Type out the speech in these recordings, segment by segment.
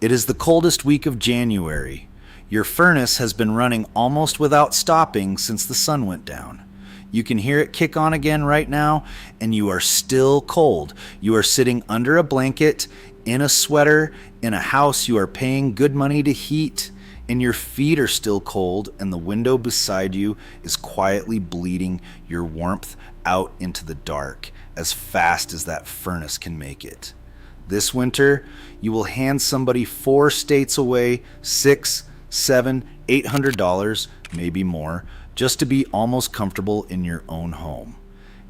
It is the coldest week of January. Your furnace has been running almost without stopping since the sun went down. You can hear it kick on again right now, and you are still cold. You are sitting under a blanket, in a sweater, in a house you are paying good money to heat, and your feet are still cold, and the window beside you is quietly bleeding your warmth out into the dark as fast as that furnace can make it. This winter, you will hand somebody 4 states away $600, $700, $800, maybe more, just to be almost comfortable in your own home.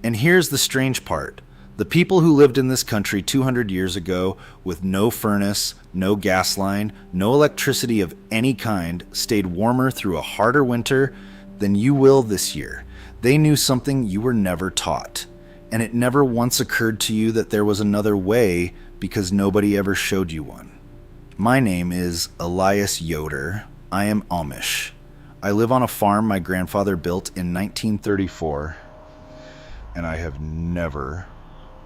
And here's the strange part. The people who lived in this country 200 years ago with no furnace, no gas line, no electricity of any kind stayed warmer through a harder winter than you will this year. They knew something you were never taught. And it never once occurred to you that there was another way because nobody ever showed you one. My name is Elias Yoder. I am Amish. I live on a farm my grandfather built in 1934, and I have never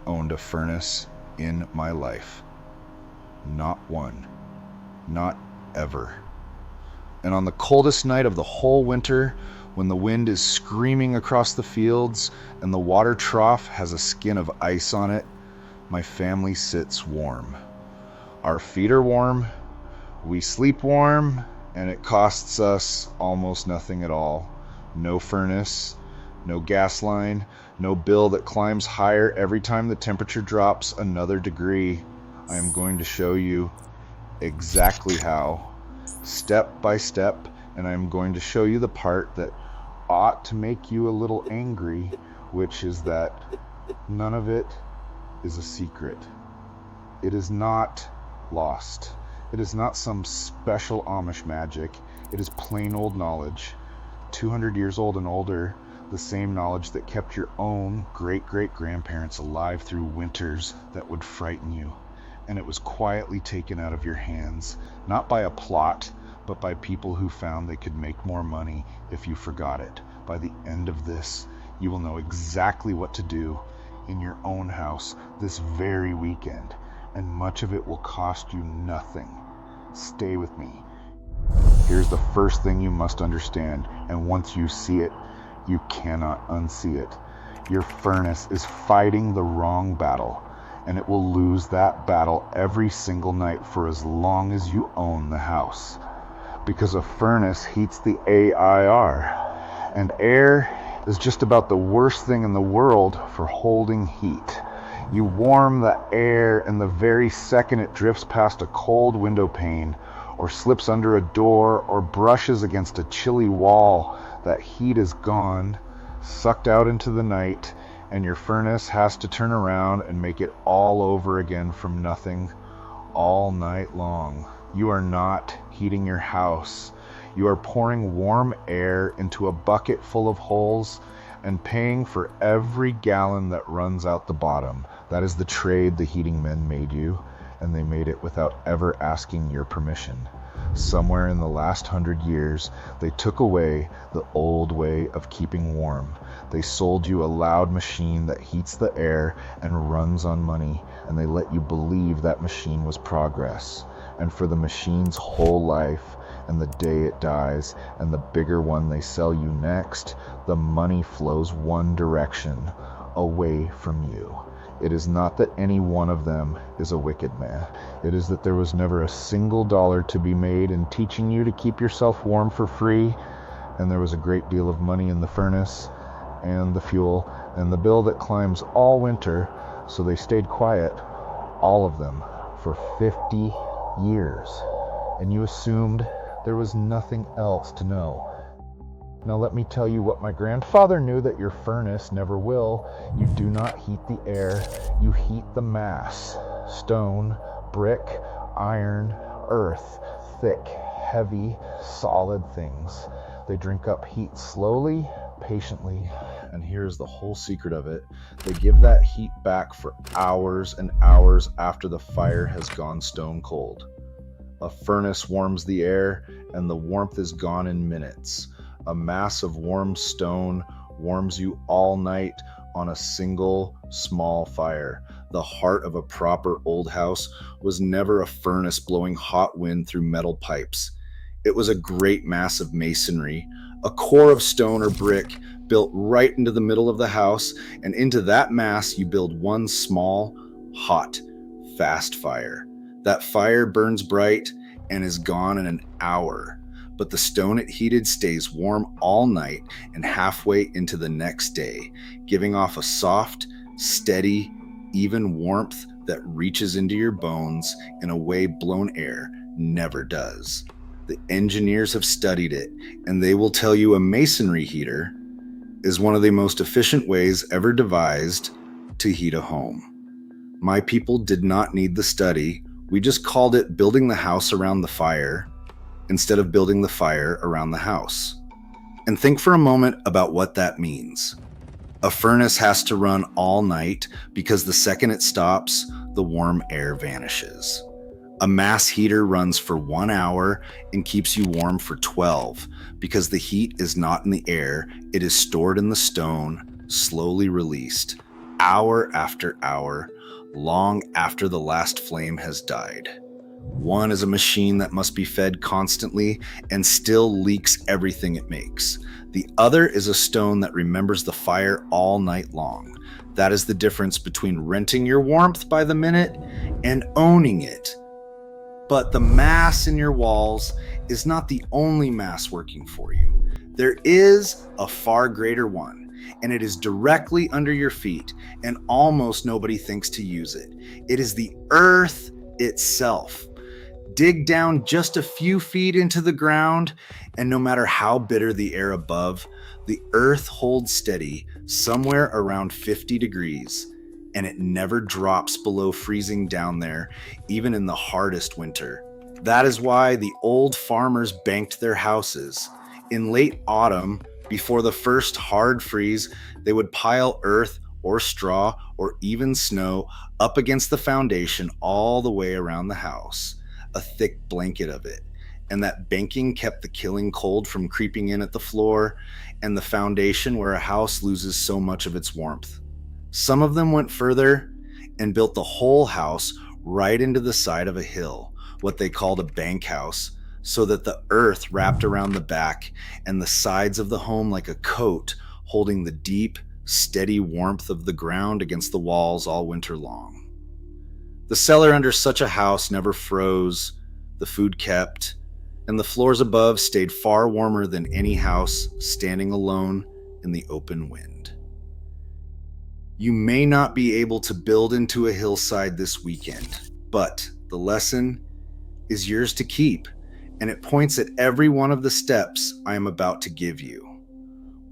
owned a furnace in my life. Not one. Not ever. And on the coldest night of the whole winter, when the wind is screaming across the fields and the water trough has a skin of ice on it, my family sits warm. Our feet are warm, we sleep warm, and it costs us almost nothing at all. No furnace, no gas line, no bill that climbs higher every time the temperature drops another degree. I am going to show you exactly how, step by step, and I am going to show you the part that ought to make you a little angry, which is that none of it is a secret. It is not lost. It is not some special Amish magic. It is plain old knowledge. 200 years old and older, the same knowledge that kept your own great-great-grandparents alive through winters that would frighten you. And it was quietly taken out of your hands, not by a plot, but by people who found they could make more money if you forgot it. By the end of this, you will know exactly what to do in your own house this very weekend, and much of it will cost you nothing. Stay with me. Here's the first thing you must understand, and once you see it, you cannot unsee it. Your furnace is fighting the wrong battle, and it will lose that battle every single night for as long as you own the house. Because a furnace heats the AIR, and air is just about the worst thing in the world for holding heat. You warm the air, and the very second it drifts past a cold window pane, or slips under a door, or brushes against a chilly wall, that heat is gone, sucked out into the night, and your furnace has to turn around and make it all over again from nothing all night long. You are not heating your house. You are pouring warm air into a bucket full of holes and paying for every gallon that runs out the bottom. That is the trade the heating men made you, and they made it without ever asking your permission. Somewhere in the last 100 years, they took away the old way of keeping warm. They sold you a loud machine that heats the air and runs on money, and they let you believe that machine was progress. And for the machine's whole life, and the day it dies, and the bigger one they sell you next, the money flows one direction, away from you. It is not that any one of them is a wicked man. It is that there was never a single dollar to be made in teaching you to keep yourself warm for free, and there was a great deal of money in the furnace, and the fuel, and the bill that climbs all winter, so they stayed quiet, all of them, for 50 years. And you assumed there was nothing else to know. Now let me tell you what my grandfather knew that your furnace never will. You do not heat the air, you heat the mass. Stone, brick, iron, earth, thick, heavy, solid things. They drink up heat slowly, patiently, and here's the whole secret of it. They give that heat back for hours and hours after the fire has gone stone cold. A furnace warms the air, and the warmth is gone in minutes. A mass of warm stone warms you all night on a single small fire. the heart of a proper old house was never a furnace blowing hot wind through metal pipes. It was a great mass of masonry, a core of stone or brick built right into the middle of the house, and into that mass you build one small, hot, fast fire. That fire burns bright and is gone in an hour, but the stone it heated stays warm all night and halfway into the next day, giving off a soft, steady, even warmth that reaches into your bones in a way blown air never does. The engineers have studied it, and they will tell you a masonry heater is one of the most efficient ways ever devised to heat a home. My people did not need the study. We just called it building the house around the fire instead of building the fire around the house. And think for a moment about what that means. A furnace has to run all night because the second it stops, the warm air vanishes. A mass heater runs for 1 hour and keeps you warm for 12 because the heat is not in the air, it is stored in the stone, slowly released, hour after hour, long after the last flame has died. One is a machine that must be fed constantly and still leaks everything it makes. The other is a stone that remembers the fire all night long. That is the difference between renting your warmth by the minute and owning it. But the mass in your walls is not the only mass working for you. There is a far greater one, and it is directly under your feet, and almost nobody thinks to use it. It is the earth itself. Dig down just a few feet into the ground, and no matter how bitter the air above, the earth holds steady somewhere around 50 degrees. And it never drops below freezing down there, even in the hardest winter. That is why the old farmers banked their houses. In late autumn, before the first hard freeze, they would pile earth or straw or even snow up against the foundation all the way around the house, a thick blanket of it. And that banking kept the killing cold from creeping in at the floor and the foundation where a house loses so much of its warmth. Some of them went further and built the whole house right into the side of a hill, what they called a bank house, so that the earth wrapped around the back and the sides of the home like a coat, holding the deep, steady warmth of the ground against the walls all winter long. The cellar under such a house never froze, the food kept, and the floors above stayed far warmer than any house standing alone in the open wind. You may not be able to build into a hillside this weekend, but the lesson is yours to keep, and it points at every one of the steps I am about to give you.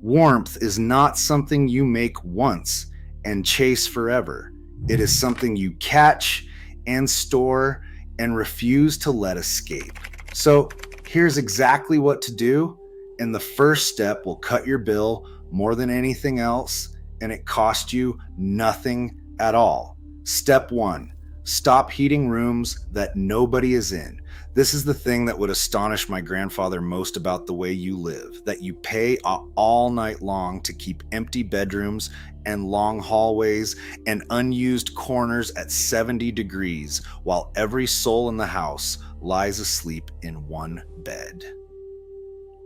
Warmth is not something you make once and chase forever. It is something you catch and store and refuse to let escape. So here's exactly what to do, and the first step will cut your bill more than anything else, and it cost you nothing at all. Step 1, stop heating rooms that nobody is in. This is the thing that would astonish my grandfather most about the way you live, that you pay all night long to keep empty bedrooms and long hallways and unused corners at 70 degrees while every soul in the house lies asleep in one bed.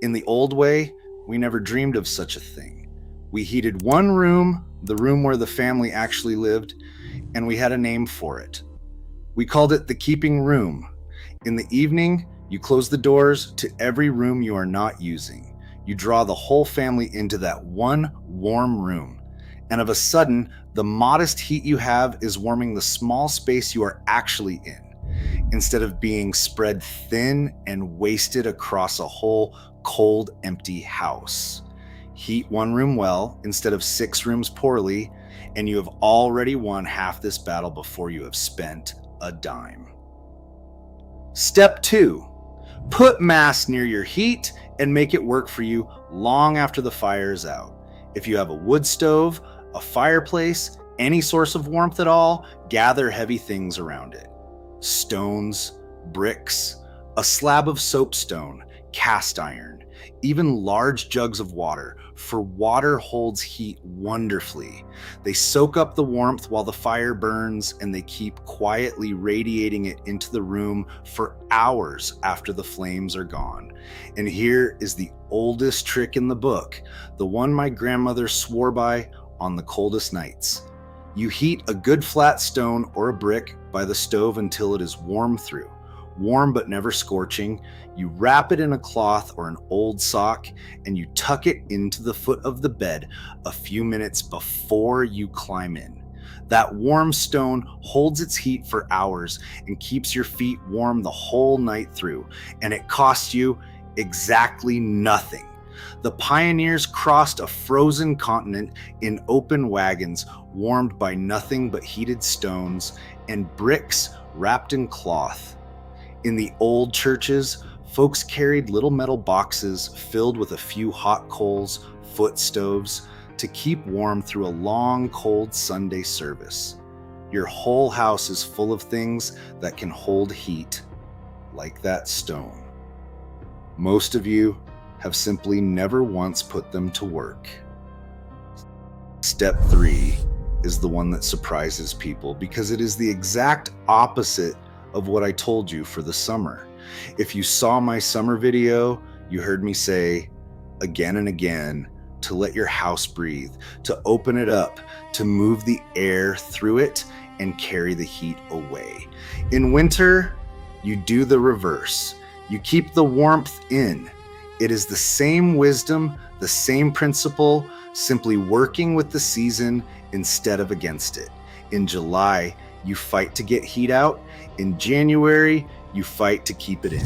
In the old way, we never dreamed of such a thing. We heated one room, the room where the family actually lived, and we had a name for it. We called it the keeping room. In the evening, you close the doors to every room you are not using. You draw the whole family into that one warm room. And of a sudden, the modest heat you have is warming the small space you are actually in, instead of being spread thin and wasted across a whole cold, empty house. Heat one room well instead of 6 rooms poorly, and you have already won half this battle before you have spent a dime. Step 2, put mass near your heat and make it work for you long after the fire is out. If you have a wood stove, a fireplace, any source of warmth at all, gather heavy things around it. Stones, bricks, a slab of soapstone, cast iron. Even large jugs of water, for water holds heat wonderfully. They soak up the warmth while the fire burns, and they keep quietly radiating it into the room for hours after the flames are gone. And here is the oldest trick in the book, the one my grandmother swore by on the coldest nights. You heat a good flat stone or a brick by the stove until it is warm through. Warm but never scorching. You wrap it in a cloth or an old sock, and you tuck it into the foot of the bed a few minutes before you climb in. That warm stone holds its heat for hours and keeps your feet warm the whole night through, and it costs you exactly nothing. The pioneers crossed a frozen continent in open wagons warmed by nothing but heated stones and bricks wrapped in cloth. In the old churches, folks carried little metal boxes filled with a few hot coals, foot stoves, to keep warm through a long, cold Sunday service. Your whole house is full of things that can hold heat, like that stone. Most of you have simply never once put them to work. Step 3 is the one that surprises people because it is the exact opposite of what I told you for the summer. If you saw my summer video, you heard me say again and again to let your house breathe, to open it up, to move the air through it and carry the heat away. In winter, you do the reverse. You keep the warmth in. It is the same wisdom, the same principle, simply working with the season instead of against it. In July, you fight to get heat out. In January, you fight to keep it in.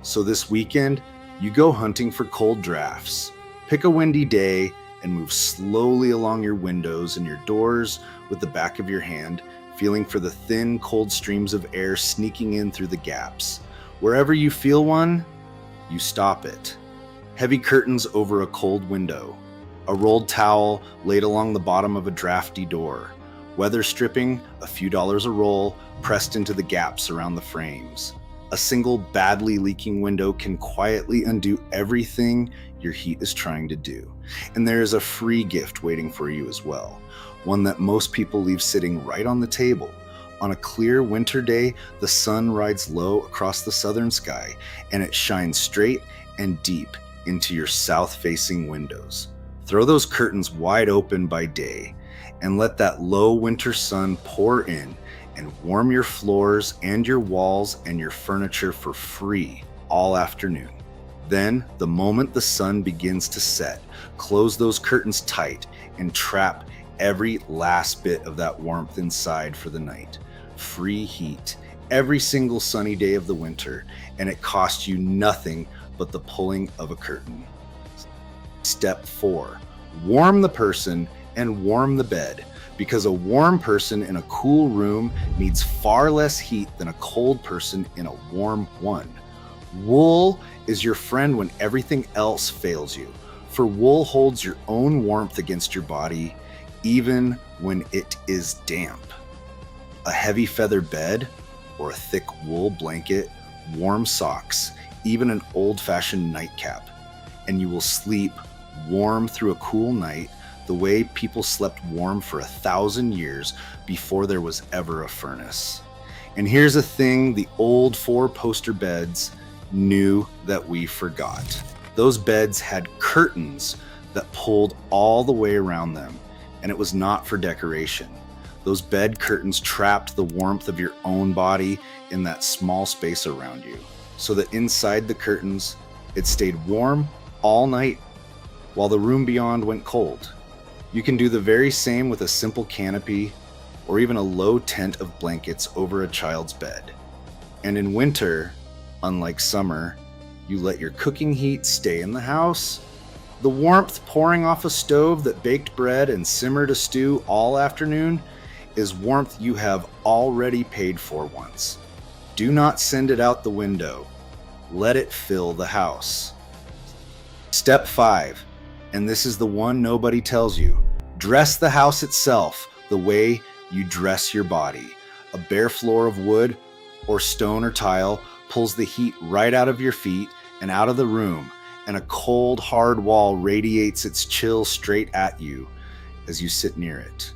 So this weekend, you go hunting for cold drafts. Pick a windy day and move slowly along your windows and your doors with the back of your hand, feeling for the thin, cold streams of air sneaking in through the gaps. Wherever you feel one, you stop it. Heavy curtains over a cold window. A rolled towel laid along the bottom of a drafty door. Weather stripping, a few dollars a roll, pressed into the gaps around the frames. A single badly leaking window can quietly undo everything your heat is trying to do. And there is a free gift waiting for you as well, one that most people leave sitting right on the table. On a clear winter day, the sun rides low across the southern sky, and it shines straight and deep into your south-facing windows. Throw those curtains wide open by day, and let that low winter sun pour in and warm your floors and your walls and your furniture for free all afternoon. Then, the moment the sun begins to set, close those curtains tight and trap every last bit of that warmth inside for the night. Free heat every single sunny day of the winter, and it costs you nothing but the pulling of a curtain. Step 4, warm the person and warm the bed, because a warm person in a cool room needs far less heat than a cold person in a warm one. Wool is your friend when everything else fails you, for wool holds your own warmth against your body, even when it is damp. A heavy feather bed, or a thick wool blanket, warm socks, even an old-fashioned nightcap, and you will sleep warm through a cool night the way people slept warm for 1,000 years before there was ever a furnace. And here's a thing the old 4-poster beds knew that we forgot. Those beds had curtains that pulled all the way around them, and it was not for decoration. Those bed curtains trapped the warmth of your own body in that small space around you, so that inside the curtains, it stayed warm all night while the room beyond went cold. You can do the very same with a simple canopy or even a low tent of blankets over a child's bed. And in winter, unlike summer, you let your cooking heat stay in the house. The warmth pouring off a stove that baked bread and simmered a stew all afternoon is warmth you have already paid for once. Do not send it out the window. Let it fill the house. Step 5, and this is the one nobody tells you. Dress the house itself the way you dress your body. A bare floor of wood or stone or tile pulls the heat right out of your feet and out of the room, and a cold, hard wall radiates its chill straight at you as you sit near it.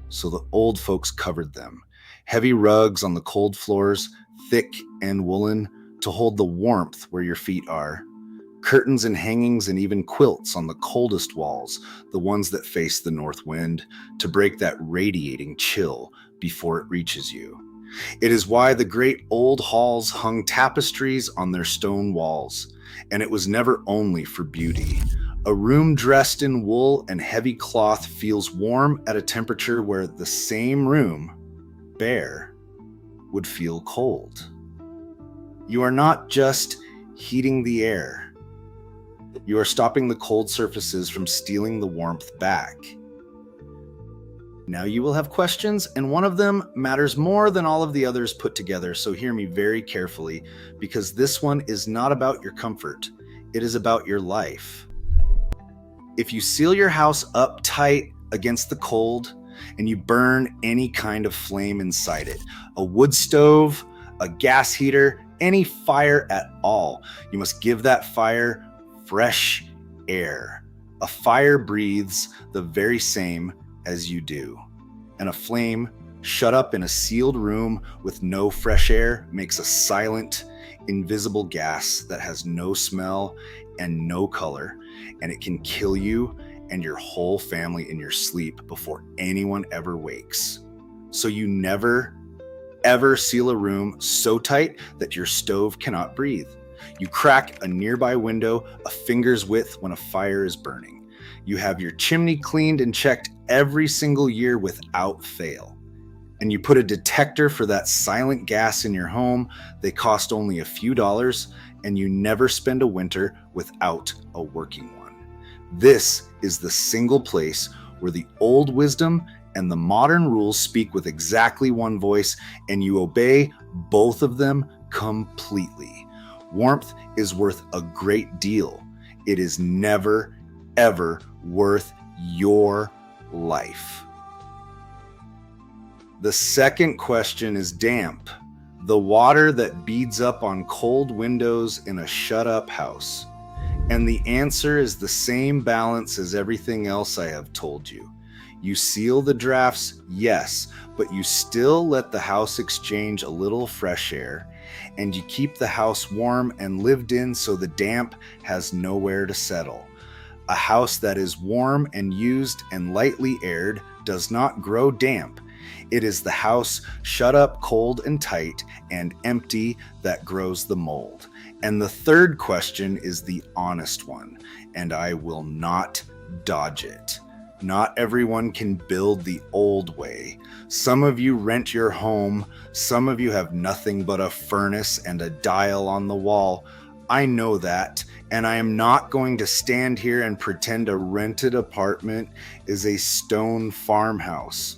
So the old folks covered them. Heavy rugs on the cold floors, thick and woolen, to hold the warmth where your feet are. Curtains and hangings and even quilts on the coldest walls, the ones that face the north wind, to break that radiating chill before it reaches you. It is why the great old halls hung tapestries on their stone walls, and it was never only for beauty. A room dressed in wool and heavy cloth feels warm at a temperature where the same room, bare, would feel cold. You are not just heating the air. You are stopping the cold surfaces from stealing the warmth back. Now you will have questions, and one of them matters more than all of the others put together, so hear me very carefully, because this one is not about your comfort. It is about your life. If you seal your house up tight against the cold, and you burn any kind of flame inside it, a wood stove, a gas heater, any fire at all, you must give that fire fresh air. A fire breathes the very same as you do. And a flame shut up in a sealed room with no fresh air makes a silent, invisible gas that has no smell and no color, and it can kill you and your whole family in your sleep before anyone ever wakes. So you never, ever seal a room so tight that your stove cannot breathe. You crack a nearby window a finger's width when a fire is burning. You have your chimney cleaned and checked every single year without fail. And you put a detector for that silent gas in your home. They cost only a few dollars, and you never spend a winter without a working one. This is the single place where the old wisdom and the modern rules speak with exactly one voice, and you obey both of them completely. Warmth is worth a great deal. It is never, ever worth your life. The second question is damp, the water that beads up on cold windows in a shut-up house. And the answer is the same balance as everything else I have told you. You seal the drafts, yes, but you still let the house exchange a little fresh air, and you keep the house warm and lived in so the damp has nowhere to settle. A house that is warm and used and lightly aired does not grow damp. It is the house shut up cold and tight and empty that grows the mold. And the third question is the honest one, and I will not dodge it. Not everyone can build the old way. Some of you rent your home. Some of you have nothing but a furnace and a dial on the wall. I know that, and I am not going to stand here and pretend a rented apartment is a stone farmhouse.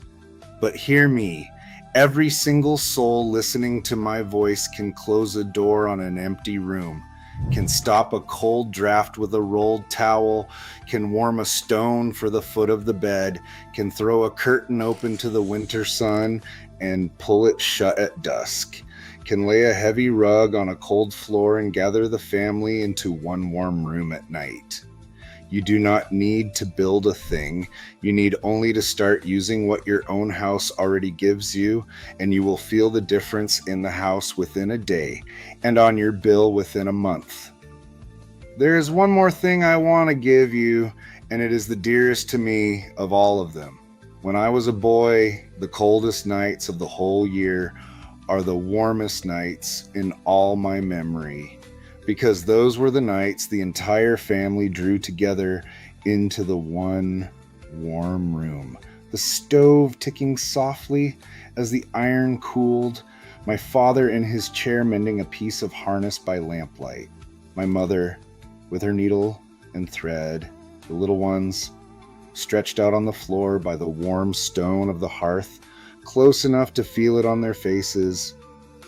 But hear me, every single soul listening to my voice can close a door on an empty room, can stop a cold draft with a rolled towel, can warm a stone for the foot of the bed, can throw a curtain open to the winter sun and pull it shut at dusk, can lay a heavy rug on a cold floor and gather the family into one warm room at night. You do not need to build a thing. You need only to start using what your own house already gives you, and you will feel the difference in the house within a day and on your bill within a month. There is one more thing I want to give you, and it is the dearest to me of all of them. When I was a boy, the coldest nights of the whole year are the warmest nights in all my memory, because those were the nights the entire family drew together into the one warm room, the stove ticking softly as the iron cooled, my father in his chair mending a piece of harness by lamplight, my mother with her needle and thread, the little ones stretched out on the floor by the warm stone of the hearth, close enough to feel it on their faces,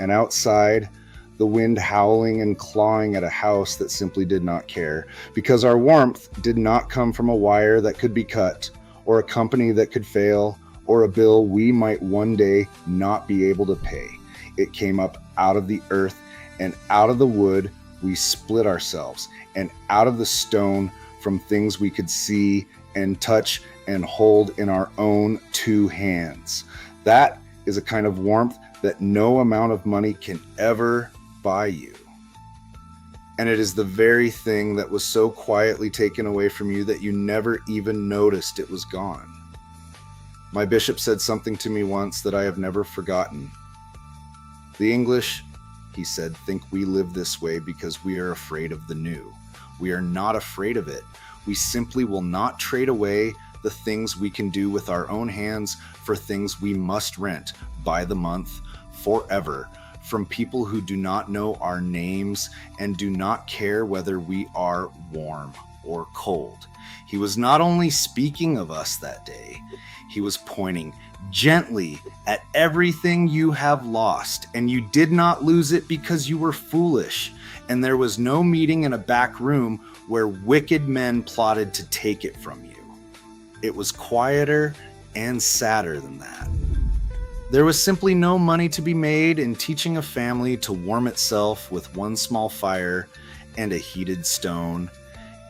and outside, the wind howling and clawing at a house that simply did not care, because our warmth did not come from a wire that could be cut, or a company that could fail, or a bill we might one day not be able to pay. It came up out of the earth and out of the wood we split ourselves, and out of the stone, from things we could see and touch and hold in our own two hands. That is a kind of warmth that no amount of money can ever buy you. And it is the very thing that was so quietly taken away from you that you never even noticed it was gone. My bishop said something to me once that I have never forgotten. The English, he said, think we live this way because we are afraid of the new. We are not afraid of it. We simply will not trade away the things we can do with our own hands for things we must rent by the month forever from people who do not know our names and do not care whether we are warm or cold. He was not only speaking of us that day, he was pointing gently at everything you have lost, and you did not lose it because you were foolish, and there was no meeting in a back room where wicked men plotted to take it from you. It was quieter and sadder than that. There was simply no money to be made in teaching a family to warm itself with one small fire and a heated stone,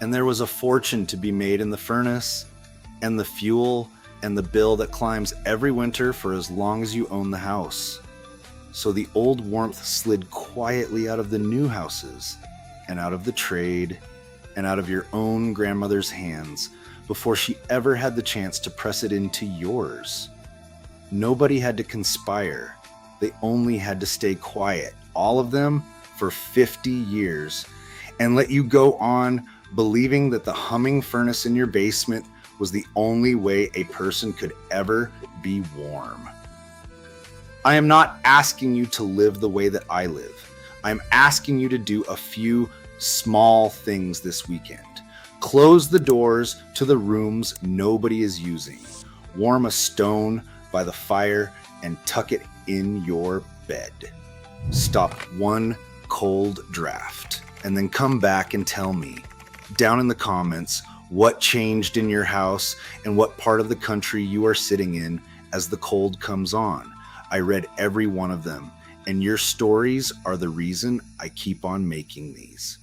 and there was a fortune to be made in the furnace, and the fuel, and the bill that climbs every winter for as long as you own the house. So the old warmth slid quietly out of the new houses, and out of the trade, and out of your own grandmother's hands, before she ever had the chance to press it into yours. Nobody had to conspire. They only had to stay quiet, all of them, for 50 years, and let you go on believing that the humming furnace in your basement was the only way a person could ever be warm. I am not asking you to live the way that I live. I'm asking you to do a few small things this weekend. Close the doors to the rooms nobody is using. Warm a stone by the fire and tuck it in your bed. Stop one cold draft, and then come back and tell me down in the comments what changed in your house and what part of the country you are sitting in as the cold comes on. I read every one of them, and your stories are the reason I keep on making these.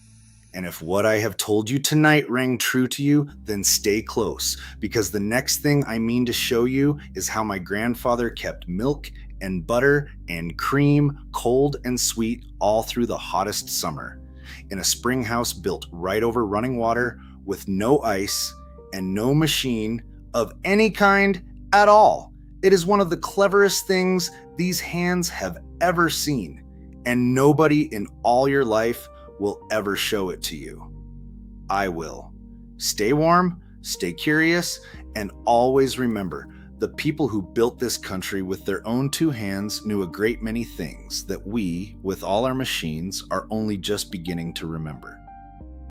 And if what I have told you tonight rang true to you, then stay close, because the next thing I mean to show you is how my grandfather kept milk and butter and cream cold and sweet all through the hottest summer, in a spring house built right over running water with no ice and no machine of any kind at all. It is one of the cleverest things these hands have ever seen, and nobody in all your life will ever show it to you. I will. Stay warm, stay curious, and always remember, the people who built this country with their own two hands knew a great many things that we, with all our machines, are only just beginning to remember.